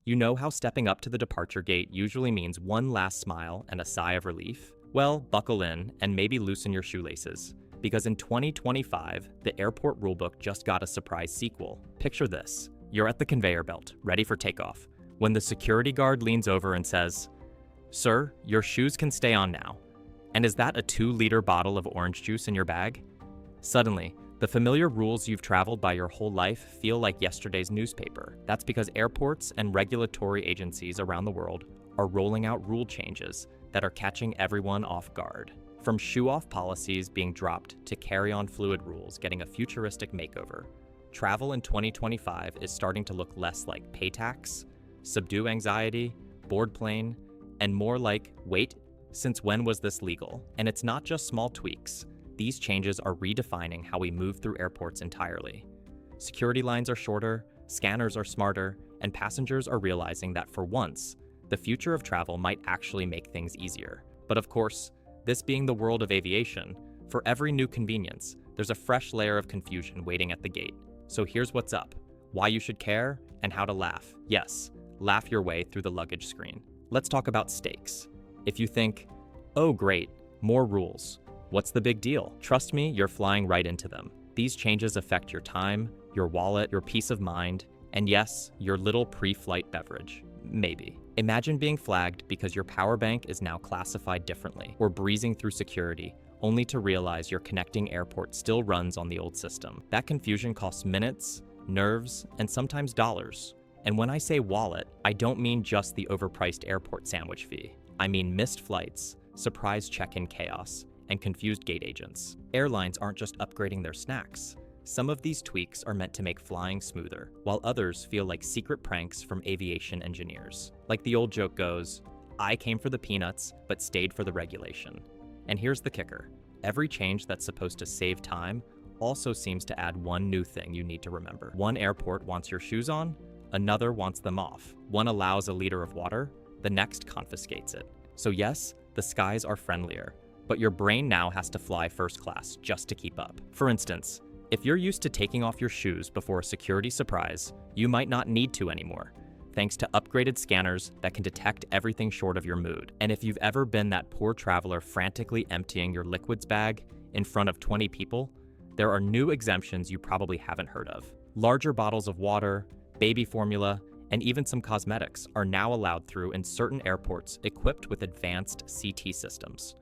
You know how stepping up to the departure gate usually means one last smile and a sigh of relief? Well, buckle in and maybe loosen your shoelaces, because in 2025, the airport rulebook just got a surprise sequel. Picture this. You're at the conveyor belt, ready for takeoff, when the security guard leans over and says, "Sir, your shoes can stay on now." And is that a 2-liter bottle of orange juice in your bag? Suddenly, the familiar rules you've traveled by your whole life feel like yesterday's newspaper. That's because airports and regulatory agencies around the world are rolling out rule changes that are catching everyone off guard. From shoe-off policies being dropped to carry-on fluid rules getting a futuristic makeover, travel in 2025 is starting to look less like pay tax, subdue anxiety, board plane, and more like, wait, since when was this legal? And it's not just small tweaks. These changes are redefining how we move through airports entirely. Security lines are shorter, scanners are smarter, and passengers are realizing that for once, the future of travel might actually make things easier. But of course, this being the world of aviation, for every new convenience, there's a fresh layer of confusion waiting at the gate. So here's what's up, why you should care, and how to laugh. Yes, laugh your way through the luggage screen. Let's talk about stakes. If you think, oh great, more rules, what's the big deal? Trust me, you're flying right into them. These changes affect your time, your wallet, your peace of mind, and yes, your little pre-flight beverage. Maybe. Imagine being flagged because your power bank is now classified differently, or breezing through security, only to realize your connecting airport still runs on the old system. That confusion costs minutes, nerves, and sometimes dollars. And when I say wallet, I don't mean just the overpriced airport sandwich fee. I mean missed flights, surprise check-in chaos, and confused gate agents. Airlines aren't just upgrading their snacks. Some of these tweaks are meant to make flying smoother, while others feel like secret pranks from aviation engineers. Like the old joke goes, I came for the peanuts, but stayed for the regulation. And here's the kicker. Every change that's supposed to save time also seems to add one new thing you need to remember. One airport wants your shoes on, another wants them off. One allows a liter of water, the next confiscates it. So yes, the skies are friendlier, but your brain now has to fly first class just to keep up. For instance, if you're used to taking off your shoes before a security surprise, you might not need to anymore, thanks to upgraded scanners that can detect everything short of your mood. And if you've ever been that poor traveler frantically emptying your liquids bag in front of 20 people, there are new exemptions you probably haven't heard of. Larger bottles of water, baby formula, and even some cosmetics are now allowed through in certain airports equipped with advanced CT systems.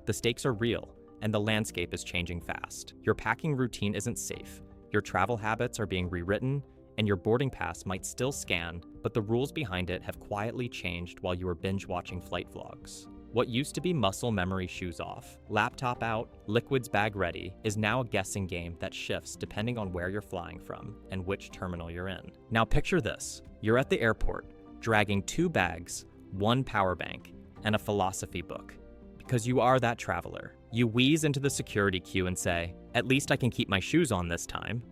The stakes are real, and the landscape is changing fast. Your packing routine isn't safe, your travel habits are being rewritten, and your boarding pass might still scan, but the rules behind it have quietly changed while you were binge-watching flight vlogs. What used to be muscle memory shoes off, laptop out, liquids bag ready, is now a guessing game that shifts depending on where you're flying from and which terminal you're in. Now picture this. You're at the airport, dragging 2 bags, 1 power bank, and a philosophy book. Because you are that traveler. You wheeze into the security queue and say, "At least I can keep my shoes on this time."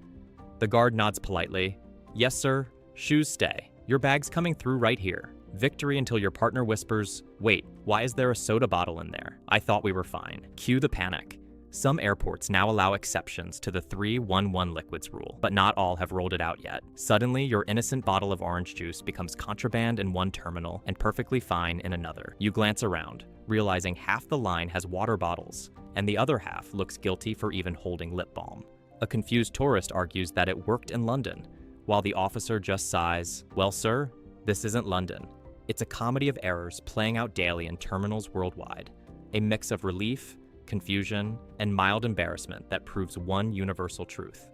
The guard nods politely. "Yes, sir. Shoes stay. Your bag's coming through right here." Victory until your partner whispers, "Wait, why is there a soda bottle in there? I thought we were fine." Cue the panic. Some airports now allow exceptions to the 3-1-1 liquids rule, but not all have rolled it out yet. Suddenly, your innocent bottle of orange juice becomes contraband in one terminal and perfectly fine in another. You glance around, realizing half the line has water bottles, and the other half looks guilty for even holding lip balm. A confused tourist argues that it worked in London, while the officer just sighs, "Well, sir, this isn't London." It's a comedy of errors playing out daily in terminals worldwide, a mix of relief, confusion, and mild embarrassment that proves one universal truth.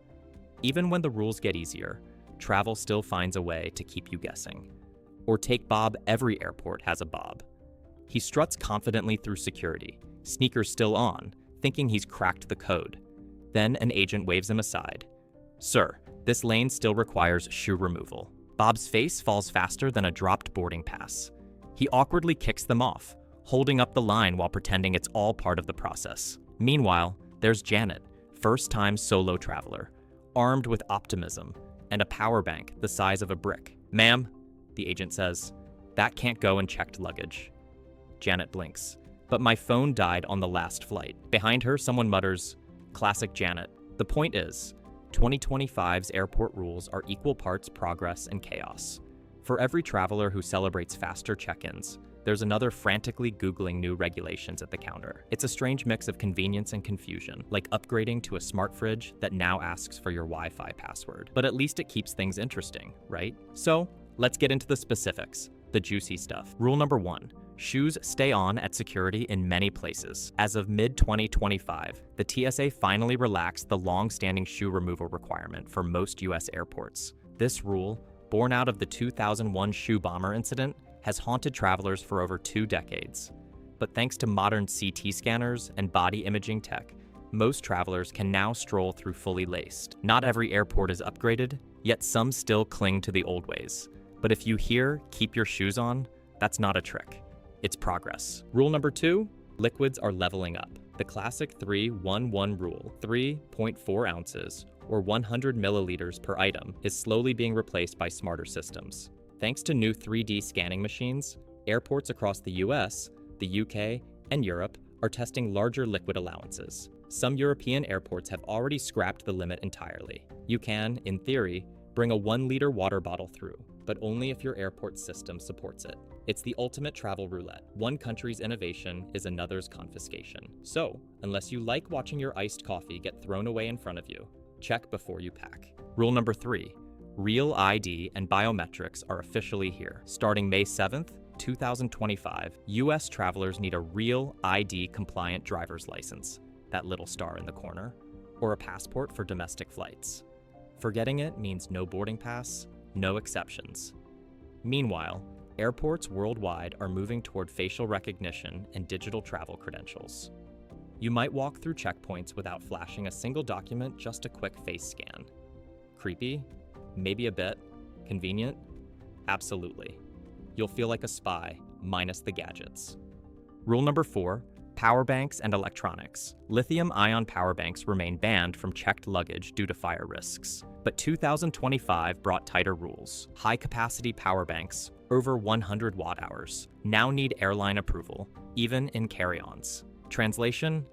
Even when the rules get easier, travel still finds a way to keep you guessing. Or take Bob, every airport has a Bob. He struts confidently through security, sneakers still on, thinking he's cracked the code. Then an agent waves him aside. "Sir, this lane still requires shoe removal." Bob's face falls faster than a dropped boarding pass. He awkwardly kicks them off, holding up the line while pretending it's all part of the process. Meanwhile, there's Janet, first-time solo traveler, armed with optimism and a power bank the size of a brick. "Ma'am," the agent says, "that can't go in checked luggage." Janet blinks. "But my phone died on the last flight." Behind her, someone mutters, "Classic Janet." The point is, 2025's airport rules are equal parts progress and chaos. For every traveler who celebrates faster check-ins, there's another frantically Googling new regulations at the counter. It's a strange mix of convenience and confusion, like upgrading to a smart fridge that now asks for your Wi-Fi password. But at least it keeps things interesting, right? So, let's get into the specifics, the juicy stuff. Rule number 1. Shoes stay on at security in many places. As of mid-2025, the TSA finally relaxed the long-standing shoe removal requirement for most US airports. This rule, born out of the 2001 shoe bomber incident, has haunted travelers for over 2 decades. But thanks to modern CT scanners and body imaging tech, most travelers can now stroll through fully laced. Not every airport is upgraded, yet some still cling to the old ways. But if you hear "keep your shoes on," that's not a trick. It's progress. Rule number 2, liquids are leveling up. The classic 3-1-1 rule, 3.4 ounces, or 100 milliliters per item, is slowly being replaced by smarter systems. Thanks to new 3D scanning machines, airports across the US, the UK, and Europe are testing larger liquid allowances. Some European airports have already scrapped the limit entirely. You can, in theory, bring a 1-liter water bottle through, but only if your airport system supports it. It's the ultimate travel roulette. One country's innovation is another's confiscation. So, unless you like watching your iced coffee get thrown away in front of you, check before you pack. Rule number 3. Real ID and biometrics are officially here. Starting May 7th, 2025, US travelers need a real ID-compliant driver's license, that little star in the corner, or a passport for domestic flights. Forgetting it means no boarding pass, no exceptions. Meanwhile, airports worldwide are moving toward facial recognition and digital travel credentials. You might walk through checkpoints without flashing a single document, just a quick face scan. Creepy? Maybe a bit. Convenient? Absolutely. You'll feel like a spy, minus the gadgets. Rule number 4, power banks and electronics. Lithium-ion power banks remain banned from checked luggage due to fire risks. But 2025 brought tighter rules. High-capacity power banks, over 100 watt-hours, now need airline approval, even in carry-ons. Translation?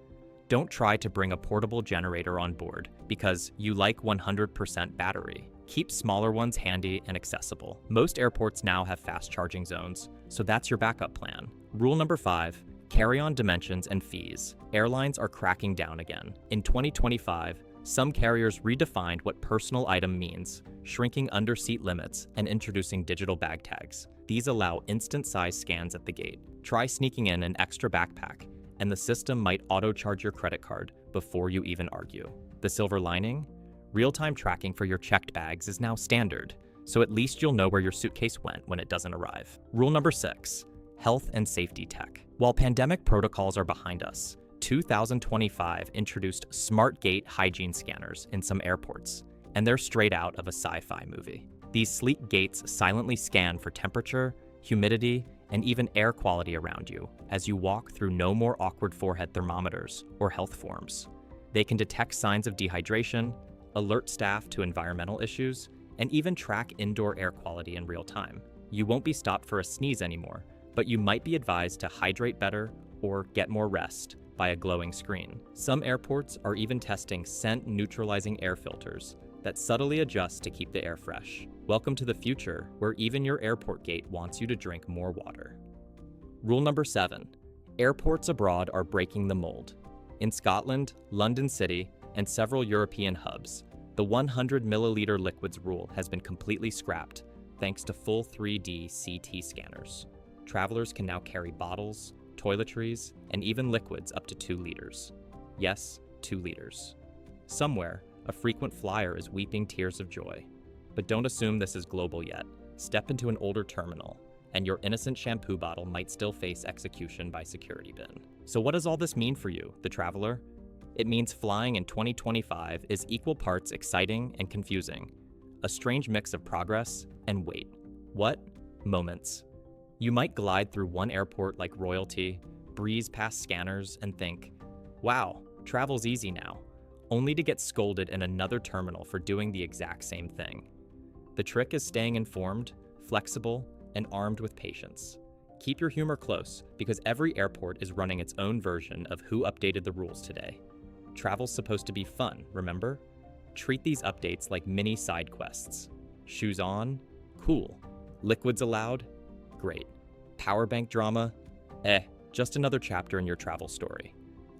Don't try to bring a portable generator on board because you like 100% battery. Keep smaller ones handy and accessible. Most airports now have fast charging zones, so that's your backup plan. Rule number 5, carry-on dimensions and fees. Airlines are cracking down again. In 2025, some carriers redefined what personal item means, shrinking under-seat limits and introducing digital bag tags. These allow instant size scans at the gate. Try sneaking in an extra backpack, and the system might auto-charge your credit card before you even argue. The silver lining? Real-time tracking for your checked bags is now standard, so at least you'll know where your suitcase went when it doesn't arrive. Rule number 6, health and safety tech. While pandemic protocols are behind us, 2025 introduced smart gate hygiene scanners in some airports, and they're straight out of a sci-fi movie. These sleek gates silently scan for temperature, humidity, and even air quality around you as you walk through no more awkward forehead thermometers or health forms. They can detect signs of dehydration, alert staff to environmental issues, and even track indoor air quality in real time. You won't be stopped for a sneeze anymore, but you might be advised to hydrate better or get more rest by a glowing screen. Some airports are even testing scent-neutralizing air filters that subtly adjust to keep the air fresh. Welcome to the future, where even your airport gate wants you to drink more water. Rule number 7, airports abroad are breaking the mold. In Scotland, London City, and several European hubs, the 100 milliliter liquids rule has been completely scrapped thanks to full 3D CT scanners. Travelers can now carry bottles, toiletries, and even liquids up to 2 liters. Yes, 2 liters. Somewhere, a frequent flyer is weeping tears of joy. But don't assume this is global yet. Step into an older terminal, and your innocent shampoo bottle might still face execution by security bin. So what does all this mean for you, the traveler? It means flying in 2025 is equal parts exciting and confusing, a strange mix of progress and wait. What? Moments. You might glide through one airport like royalty, breeze past scanners, and think, wow, travel's easy now, only to get scolded in another terminal for doing the exact same thing. The trick is staying informed, flexible, and armed with patience. Keep your humor close, because every airport is running its own version of who updated the rules today. Travel's supposed to be fun, remember? Treat these updates like mini side quests. Shoes on? Cool. Liquids allowed? Great. Power bank drama? Just another chapter in your travel story.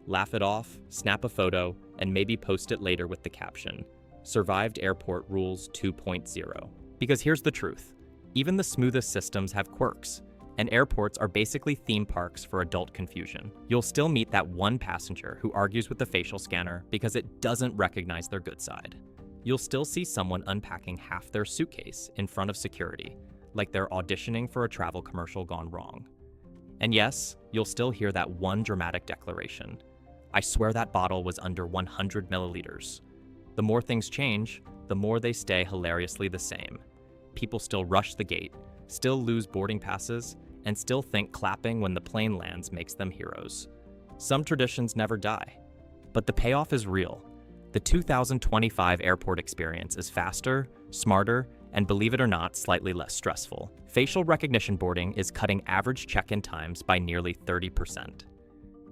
Laugh it off, snap a photo, and maybe post it later with the caption, "Survived Airport Rules 2.0." Because here's the truth. Even the smoothest systems have quirks, and airports are basically theme parks for adult confusion. You'll still meet that one passenger who argues with the facial scanner because it doesn't recognize their good side. You'll still see someone unpacking half their suitcase in front of security, like they're auditioning for a travel commercial gone wrong. And yes, you'll still hear that one dramatic declaration. "I swear that bottle was under 100 milliliters. The more things change, the more they stay hilariously the same. People still rush the gate, still lose boarding passes, and still think clapping when the plane lands makes them heroes. Some traditions never die. But the payoff is real. The 2025 airport experience is faster, smarter, and believe it or not, slightly less stressful. Facial recognition boarding is cutting average check-in times by nearly 30%.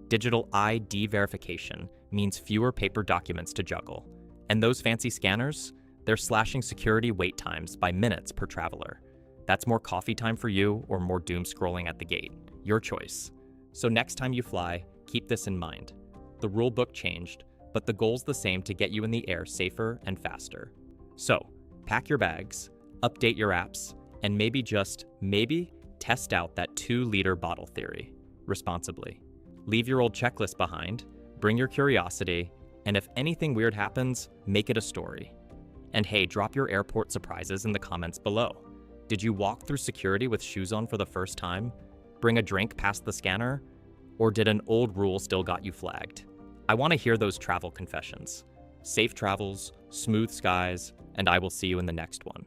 Digital ID verification means fewer paper documents to juggle. And those fancy scanners? They're slashing security wait times by minutes per traveler. That's more coffee time for you or more doom scrolling at the gate. Your choice. So next time you fly, keep this in mind. The rule book changed, but the goal's the same to get you in the air safer and faster. So, pack your bags, update your apps, and maybe just maybe test out that 2-liter bottle theory responsibly. Leave your old checklist behind, bring your curiosity, and if anything weird happens, make it a story. And hey, drop your airport surprises in the comments below. Did you walk through security with shoes on for the first time? Bring a drink past the scanner? Or did an old rule still got you flagged? I want to hear those travel confessions. Safe travels, smooth skies, and I will see you in the next one.